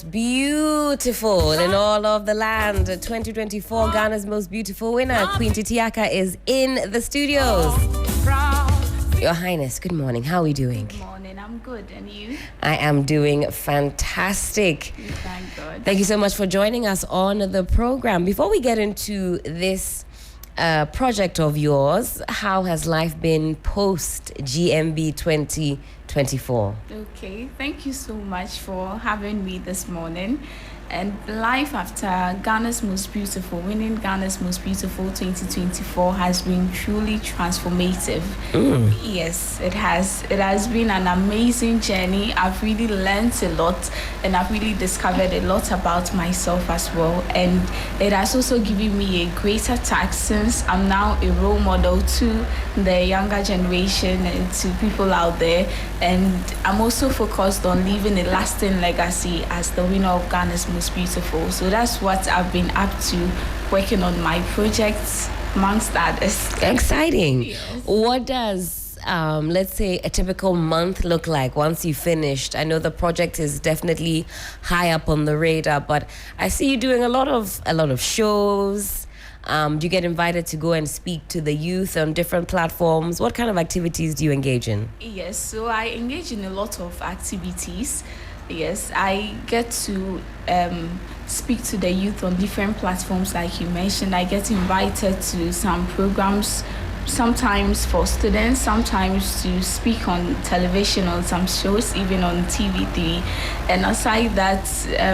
Beautiful in all of the land. 2024 Ghana's most beautiful winner, Queen Titiaka, is in the studios. Your Highness, good morning. How are we doing? Good morning. I'm good. And you? I am doing fantastic. Thank God. Thank you so much for joining us on the program. Before we get into this project of yours, how has life been post GMB 2024? Okay, thank you so much for having me this morning. And life after Ghana's Most Beautiful, winning Ghana's Most Beautiful 2024 has been truly transformative. Yes, it has. It has been an amazing journey. I've really learned a lot and I've really discovered a lot about myself as well. And it has also given me a greater task since I'm now a role model to the younger generation and to people out there. And I'm also focused on leaving a lasting legacy as the winner of Ghana's Most Beautiful. So that's what I've been up to, working on my projects amongst others. Exciting. Yes. What does let's say a typical month look like once you finished? I know the project is definitely high up on the radar, but I see you doing a lot of shows. Do you get invited to go and speak to the youth on different platforms? What kind of activities do you engage in? Yes, so I engage in a lot of activities. Yes, I get to speak to the youth on different platforms like you mentioned. I get invited to some programs, sometimes for students, sometimes to speak on television on some shows, even on TV3. And aside that,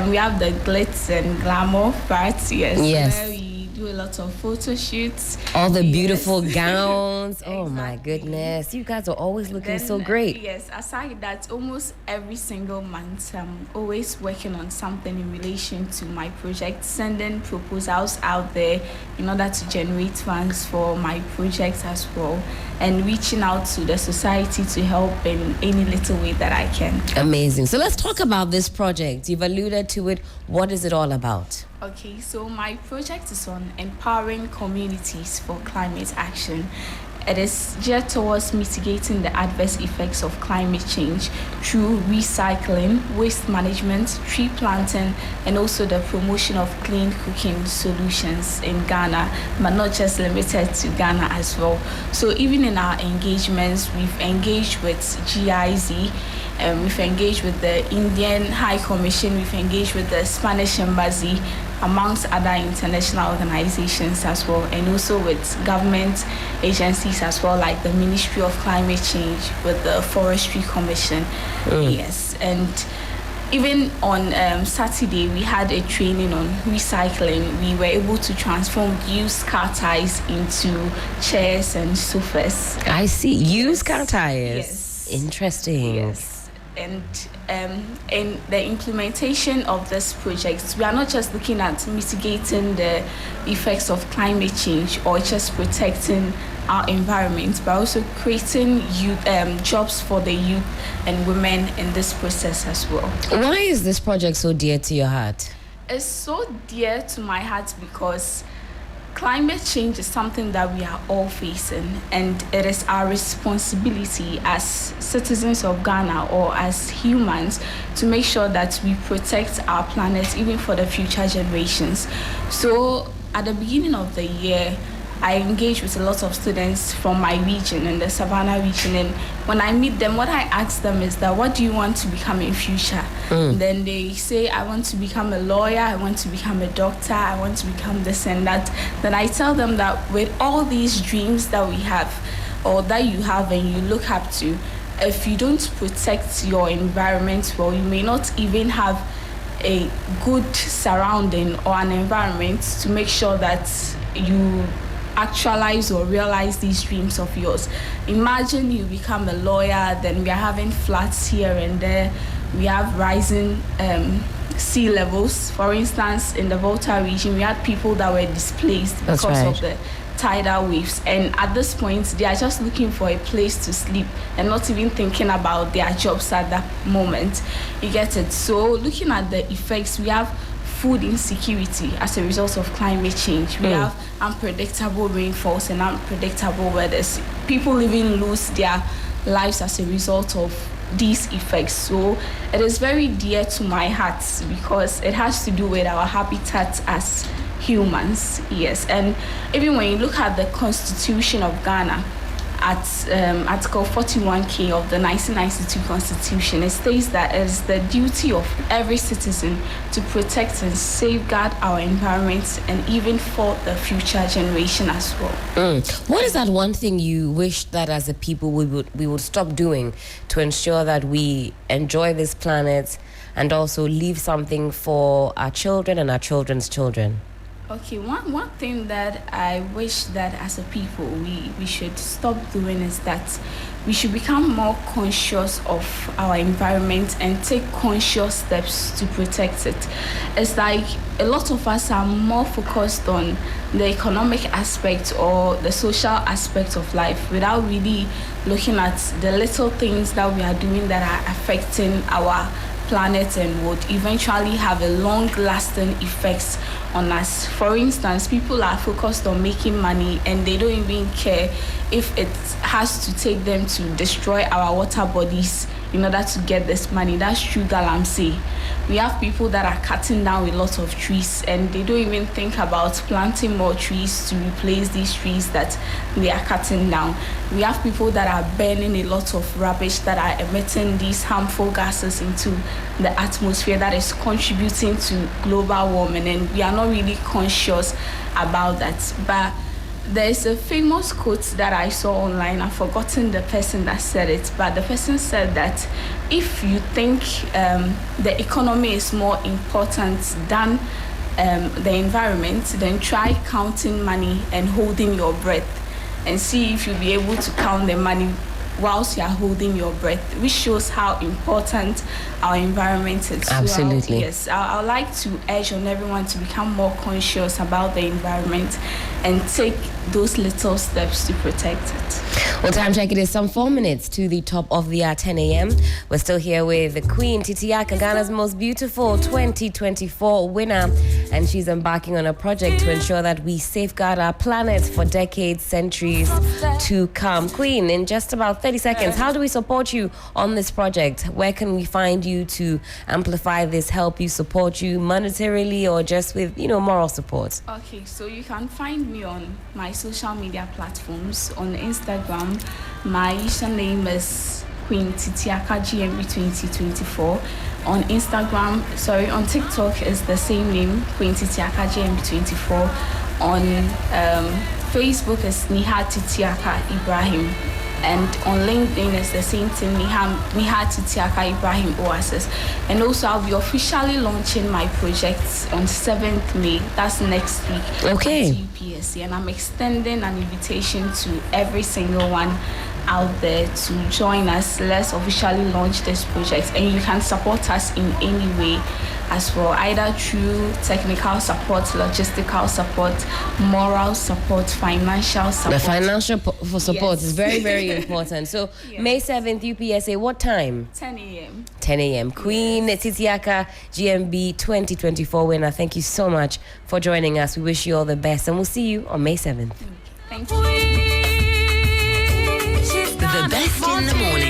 we have the glitz and glamour parts, Yes. where we do a lot of photo shoots. All the Yes. beautiful gowns. Oh my Exactly. goodness. You guys are always looking Then, so great. Yes, aside that, almost every single month, I'm always working on something in relation to my project, sending proposals out there in order to generate funds for my projects as well, and reaching out to the society to help in any little way that I can. Amazing. So let's talk about this project. You've alluded to it. What is it all about? Okay, so my project is on empowering communities for climate action. It is geared towards mitigating the adverse effects of climate change through recycling, waste management, tree planting, and also the promotion of clean cooking solutions in Ghana, but not just limited to Ghana as well. So even in our engagements, we've engaged with GIZ, we've engaged with the Indian High Commission, we've engaged with the Spanish Embassy, amongst other international organizations as well, and also with government agencies as well, like the Ministry of Climate Change, with the Forestry Commission. Yes, and even on Saturday, we had a training on recycling. We were able to transform used car tires into chairs and sofas. I see. Used car tires. Yes. Interesting. Yes. And in the implementation of this project, we are not just looking at mitigating the effects of climate change or just protecting our environment, but also creating jobs for the youth and women in this process as well. Why is this project so dear to your heart? It's so dear to my heart because climate change is something that we are all facing, and it is our responsibility as citizens of Ghana or as humans to make sure that we protect our planet even for the future generations. So at the beginning of the year, I engage with a lot of students from my region, in the Savannah region, and when I meet them, what I ask them is that, what do you want to become in future? Then they say, I want to become a lawyer, I want to become a doctor, I want to become this and that. Then I tell them that with all these dreams that we have, or that you have and you look up to, if you don't protect your environment well, you may not even have a good surrounding or an environment to make sure that you actualize or realize these dreams of yours. Imagine you become a lawyer, then we are having floods here and there. We have rising sea levels. For instance, in the Volta region, we had people that were displaced because of the tidal waves. And at this point, they are just looking for a place to sleep and not even thinking about their jobs at that moment. You get it? So looking at the effects, we have food insecurity as a result of climate change. We have unpredictable rainfalls and unpredictable weathers. People even lose their lives as a result of these effects. So it is very dear to my heart because it has to do with our habitat as humans. Yes, and even when you look at the Constitution of Ghana, at Article 41K of the 1992 Constitution, it states that it is the duty of every citizen to protect and safeguard our environment and even for the future generation as well. What is that one thing you wish that as a people we would stop doing to ensure that we enjoy this planet and also leave something for our children and our children's children? Okay, one thing that I wish that as a people we should stop doing is that we should become more conscious of our environment and take conscious steps to protect it. It's like a lot of us are more focused on the economic aspect or the social aspect of life without really looking at the little things that we are doing that are affecting our planet and would eventually have a long-lasting effects on us. For instance, people are focused on making money and they don't even care if it has to take them to destroy our water bodies in order to get this money. That's true, Galamsey. We have people that are cutting down a lot of trees and they don't even think about planting more trees to replace these trees that they are cutting down. We have people that are burning a lot of rubbish that are emitting these harmful gases into the atmosphere that is contributing to global warming, and we are not really conscious about that. But there's a famous quote that I saw online. I've forgotten the person that said it, but the person said that if you think the economy is more important than the environment, then try counting money and holding your breath and see if you'll be able to count the money whilst you are holding your breath, which shows how important our environment is. Absolutely. Yes, I would like to urge on everyone to become more conscious about the environment and take those little steps to protect it. Well, time check, it is some 4 minutes to the top of the 10 a.m. We're still here with the Queen Titiaka, Ghana's most beautiful 2024 winner, and she's embarking on a project to ensure that we safeguard our planet for decades, centuries to come. Queen, in just about 30 seconds, how do we support you on this project? Where can we find you to amplify this, help you, support you monetarily or just with, moral support? Okay, so you can find me on my social media platforms. On Instagram, my username is Queen Titiaka GMB 2024. On TikTok is the same name, Queen Titiaka GMB 24. On Facebook is Niha Titiaka Ibrahim. And on LinkedIn is the same thing, Niha Titiaka Ibrahim Oasis. And also I'll be officially launching my projects on 7th May. That's next week. Okay. At UPSC. And I'm extending an invitation to every single one out there to join us. Let's officially launch this project. And you can support us in any way as well, either through technical support, logistical support, moral support, financial support. The financial support is very, very Yes. important. So May 7th, UPSA, what time? 10 a.m. 10 a.m. Queen Titiaka, GMB 2024 winner. Thank you so much for joining us. We wish you all the best, and we'll see you on May 7th. Thank you. The best in the morning.